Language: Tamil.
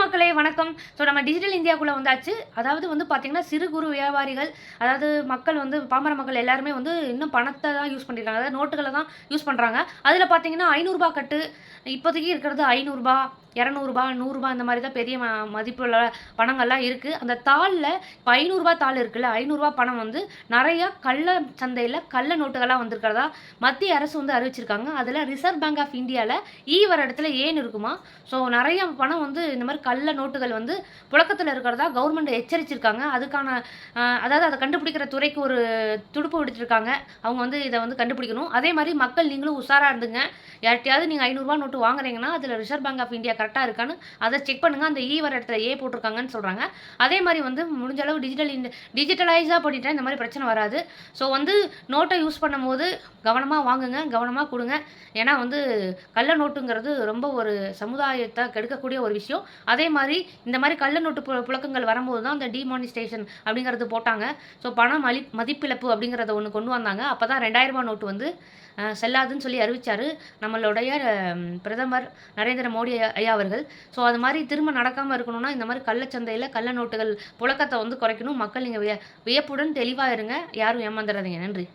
மக்களே வணக்கம். ஸோ நம்ம டிஜிட்டல் இந்தியாக்குள்ள வந்தாச்சு. அதாவது வந்து பார்த்தீங்கன்னா, சிறு குறு வியாபாரிகள், அதாவது மக்கள் வந்து பாமர மக்கள் எல்லாருமே வந்து இன்னும் பணத்த தான் யூஸ் பண்ணியிருக்காங்க. அதாவது நோட்டுகள தான் யூஸ் பண்றாங்க. அதில பார்த்தீங்கன்னா, ரூ. 500 கட்டு இப்போதைக்கு இருக்கிறது ரூ. 500, ரூ. 200, ரூ. 100 இந்த மாரி தான் பெரிய மதிப்புள்ள பணங்கள்லாம் இருக்கு. அந்த தாள்ல இப்ப ரூ. 500 தாள் இருக்குல்ல, ரூ. 500 பணம் வந்து நெறைய கள்ள சந்தையில கள்ள நோட்டுகளா வந்திருக்கிறதா மத்திய அரசு வந்து அறிவிச்சிருக்காங்க. அதில ரிசர்வ் பேங்க் ஆஃப் இந்தியால வர இடத்துல ஏன்னு இருக்குமா. ஸோ நெறைய பணம் வந்து இந்த மாரி கள்ள நோட்டுகள் வந்து புழக்கத்துல இருக்கிறதா கவர்மெண்ட் எச்சரிச்சிருக்காங்க. அதுக்கான அதாவது அத கண்டுபிடிக்கிற துறைக்கு ஒரு துடுப்பு விடுச்சிருக்காங்க. அவங்க வந்து இத வந்து கண்டுபிடிக்கணும். அதே மாரி மக்கள் நீங்களும் உஷாரா இருந்துங்க. யார்ட்டயாவது நீங்க ரூ. 500 நோட்டு வாங்குறீங்கன்னா, அதில ரிசர்வ் பேங்க் ஆஃப் இந்தியா கரெக்ட்டா இருக்கான்னு அத செக் பண்ணுங்க. அந்த வர இடத்துல போட்டிருக்காங்கன்னு சொல்றாங்க. அதே மாரி வந்து முடிஞ்ச அளவு டிஜிட்டலைஸா பண்ணிட்டா இந்த மாரி பிரச்சனை வராது. ஸோ வந்து நோட்ட யூஸ் பண்ணும்போது கவனமா வாங்குங்க, கவனமா குடுங்க. ஏன்னா வந்து கள்ள நோட்டுங்கிறது ரொம்ப ஒரு சமுதாயத்த கெடுக்கக்கூடிய ஒரு விஷயம். அதே மாரி இந்த மாரி கள்ள நோட்டு புழக்கங்கள் வரும்போது தான் இந்த டிமானிஸ்டேஷன் அப்படிங்கிறது போட்டாங்க. ஸோ பண மதிப்பிழப்பு அப்படிங்கிறத ஒண்ணு கொண்டு வந்தாங்க. அப்பதான் ரூ. 2000 நோட்டு வந்து செல்லாதுன்னு சொல்லி அறிவிச்சாரு நம்மளுடைய பிரதமர் நரேந்திர மோடி ஐயா அவர்கள். ஸோ அது மாரி திரும்ப நடக்காம இருக்கணும்னா, இந்த மாரி கள்ளச்சந்தையில கள்ள நோட்டுகள் புழக்கத்த வந்து குறைக்கணும். மக்கள் நீங்க வியப்புடன் தெளிவா இருங்க. யாரும் ஏமாந்துறாதீங்க. நன்றி.